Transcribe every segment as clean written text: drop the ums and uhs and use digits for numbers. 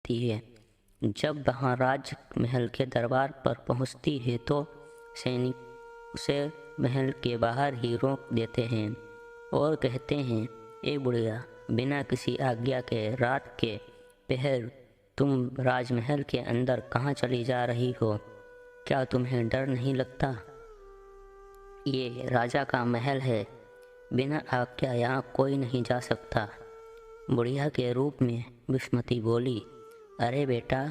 थी है। जब वहाँ राजमहल के दरबार पर पहुँचती है तो सैनिक उसे महल के बाहर ही रोक देते हैं और कहते हैं, ए बुढ़िया, बिना किसी आज्ञा के रात के पहर तुम राजमहल के अंदर कहाँ चली जा रही हो? क्या तुम्हें डर नहीं लगता? ये राजा का महल है, बिना आज्ञा यहाँ कोई नहीं जा सकता। बुढ़िया के रूप में विस्मती बोली, अरे बेटा,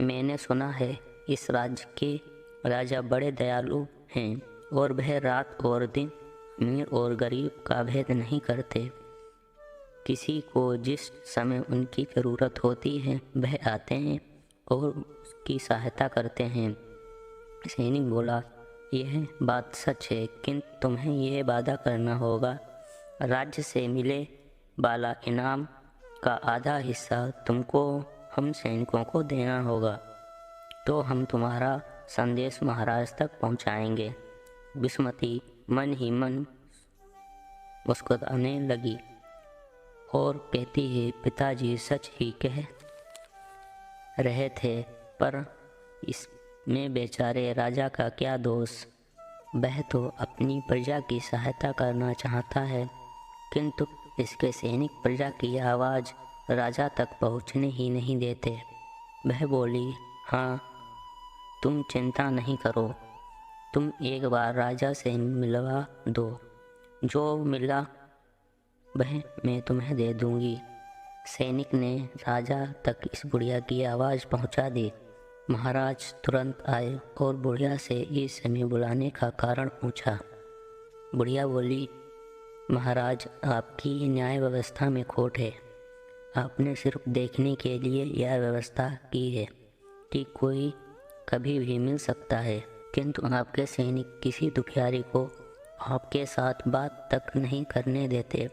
मैंने सुना है इस राज्य के राजा बड़े दयालु हैं और वह रात और दिन अमीर और गरीब का भेद नहीं करते। किसी को जिस समय उनकी ज़रूरत होती है वह आते हैं और उसकी सहायता करते हैं। सैनिक बोला, यह बात सच है, किंतु तुम्हें यह वादा करना होगा, राज्य से मिले वाला इनाम का आधा हिस्सा तुमको हम सैनिकों को देना होगा, तो हम तुम्हारा संदेश महाराज तक पहुंचाएंगे। विस्मती मन ही मन मुस्कुराने लगी और कहती है, पिताजी सच ही कह रहे थे, पर इसमें बेचारे राजा का क्या दोष? वह तो अपनी प्रजा की सहायता करना चाहता है, किंतु इसके सैनिक प्रजा की आवाज़ राजा तक पहुंचने ही नहीं देते। वह बोली, हाँ, तुम चिंता नहीं करो, तुम एक बार राजा से मिलवा दो, जो मिला वह मैं तुम्हें दे दूंगी। सैनिक ने राजा तक इस बुढ़िया की आवाज़ पहुंचा दी। महाराज तुरंत आए और बुढ़िया से इस समय बुलाने का कारण पूछा। बुढ़िया बोली, महाराज, आपकी न्याय व्यवस्था में खोट है। आपने सिर्फ देखने के लिए यह व्यवस्था की है कि कोई कभी भी मिल सकता है, किंतु आपके सैनिक किसी दुखियारी को आपके साथ बात तक नहीं करने देते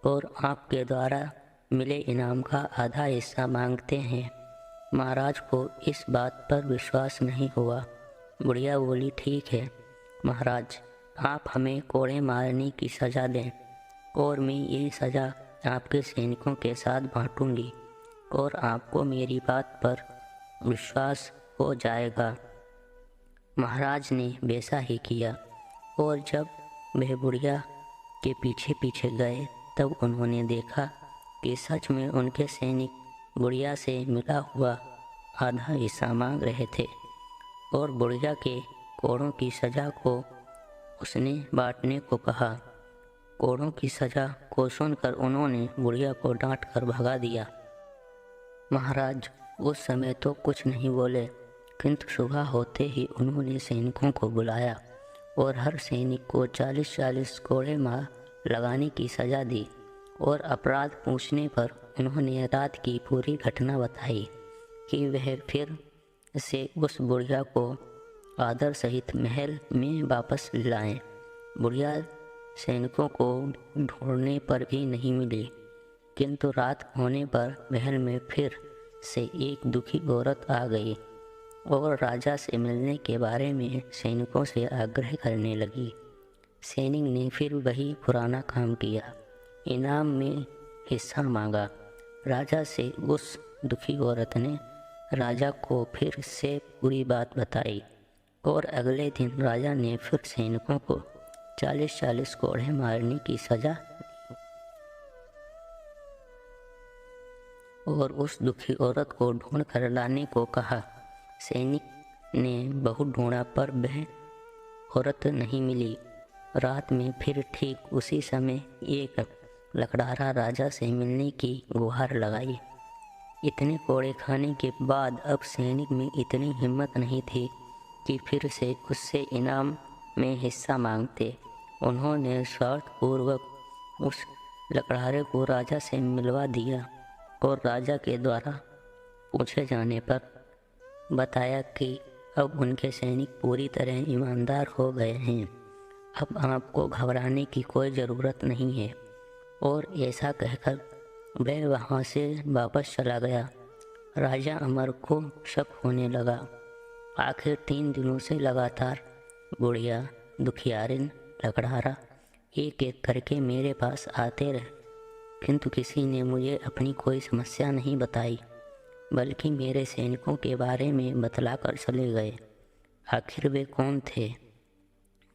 और आपके द्वारा मिले इनाम का आधा हिस्सा मांगते हैं। महाराज को इस बात पर विश्वास नहीं हुआ। बुढ़िया बोली, ठीक है महाराज, आप हमें कोड़े मारने की सज़ा दें और मैं ये सज़ा आपके सैनिकों के साथ बांटूंगी और आपको मेरी बात पर विश्वास हो जाएगा। महाराज ने वैसा ही किया और जब वह बुढ़िया के पीछे पीछे गए तब उन्होंने देखा कि सच में उनके सैनिक बुढ़िया से मिला हुआ आधा हिस्सा मांग रहे थे और बुढ़िया के कोड़ों की सज़ा को उसने बांटने को कहा। कोड़ों की सज़ा को सुनकर उन्होंने बुढ़िया को डांट कर भगा दिया। महाराज उस समय तो कुछ नहीं बोले, किंतु सुबह होते ही उन्होंने सैनिकों को बुलाया और हर सैनिक को 40-40 कोड़े मार लगाने की सज़ा दी और अपराध पूछने पर उन्होंने रात की पूरी घटना बताई कि वह फिर से उस बुढ़िया को आदर सहित महल में वापस लाएं। बुढ़िया सैनिकों को ढूंढने पर भी नहीं मिली, किंतु रात होने पर महल में फिर से एक दुखी औरत आ गई और राजा से मिलने के बारे में सैनिकों से आग्रह करने लगी। सैनिक ने फिर वही पुराना काम किया, इनाम में हिस्सा मांगा। राजा से उस दुखी औरत ने राजा को फिर से पूरी बात बताई और अगले दिन राजा ने फिर सैनिकों को 40-40 कोड़े मारने की सज़ा और उस दुखी औरत को ढूंढ कर लाने को कहा। सैनिक ने बहुत ढूंढा पर वह औरत नहीं मिली। रात में फिर ठीक उसी समय एक लकड़हारा राजा से मिलने की गुहार लगाई। इतने कोड़े खाने के बाद अब सैनिक में इतनी हिम्मत नहीं थी कि फिर से उससे इनाम में हिस्सा मांगते। उन्होंने स्वार्थपूर्वक उस लकड़हारे को राजा से मिलवा दिया और राजा के द्वारा पूछे जाने पर बताया कि अब उनके सैनिक पूरी तरह ईमानदार हो गए हैं, अब आपको घबराने की कोई ज़रूरत नहीं है। और ऐसा कहकर वह वहाँ से वापस चला गया। राजा अमर को शक होने लगा। आखिर 3 दिनों से लगातार बुढ़िया, दुखियारिन, लकड़हारा एक एक करके मेरे पास आते रहे किंतु किसी ने मुझे अपनी कोई समस्या नहीं बताई, बल्कि मेरे सैनिकों के बारे में बतलाकर चले गए। आखिर वे कौन थे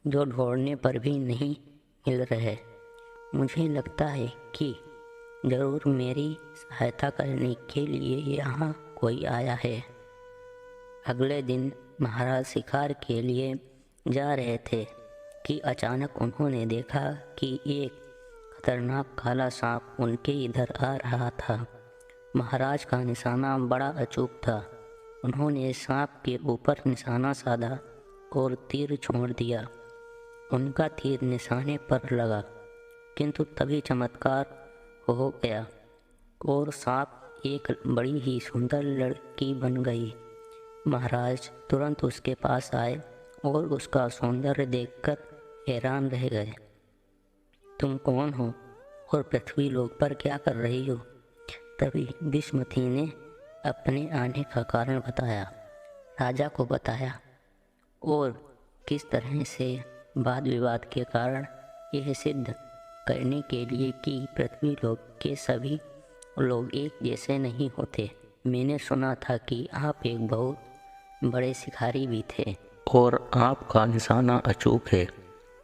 जो ढूंढने पर भी नहीं मिल रहे? मुझे लगता है कि जरूर मेरी सहायता करने के लिए यहाँ कोई आया है। अगले दिन महाराज शिकार के लिए जा रहे थे कि अचानक उन्होंने देखा कि एक खतरनाक काला सांप उनके इधर आ रहा था। महाराज का निशाना बड़ा अचूक था। उन्होंने सांप के ऊपर निशाना साधा और तीर छोड़ दिया। उनका तीर निशाने पर लगा, किंतु तभी चमत्कार हो गया और सांप एक बड़ी ही सुंदर लड़की बन गई। महाराज तुरंत उसके पास आए और उसका सौंदर्य देखकर हैरान रह गए। तुम कौन हो और पृथ्वी लोक पर क्या कर रही हो? तभी विषमती ने अपने आने का कारण बताया, राजा को बताया और किस तरह से वाद विवाद के कारण यह सिद्ध करने के लिए कि पृथ्वी लोक के सभी लोग एक जैसे नहीं होते। मैंने सुना था कि आप एक बहुत बड़े शिकारी भी थे और आपका निशाना अचूक है।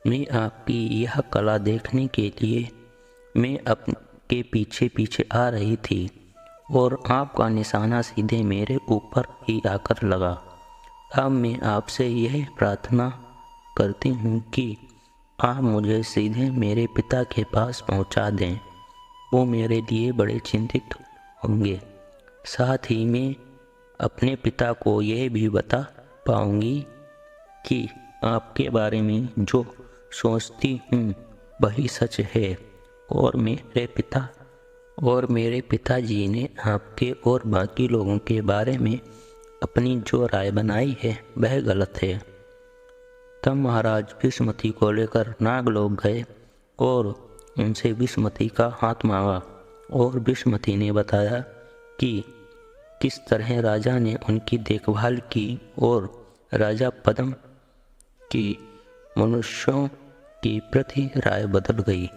मैं आपकी यह कला देखने के लिए मैं आपके पीछे पीछे आ रही थी और आपका निशाना सीधे मेरे ऊपर ही आकर लगा। अब मैं आपसे यह प्रार्थना करती हूँ कि आप मुझे सीधे मेरे पिता के पास पहुँचा दें। वो मेरे लिए बड़े चिंतित होंगे। साथ ही मैं अपने पिता को यह भी बता पाऊँगी कि आपके बारे में जो सोचती हूँ वही सच है और मेरे पिताजी ने आपके और बाकी लोगों के बारे में अपनी जो राय बनाई है वह गलत है। तब महाराज विषमती को लेकर नागलोक गए और उनसे विषमती का हाथ मांगा और विषमती ने बताया कि किस तरह राजा ने उनकी देखभाल की और राजा पद्म की मनुष्यों की प्रति राय बदल गई।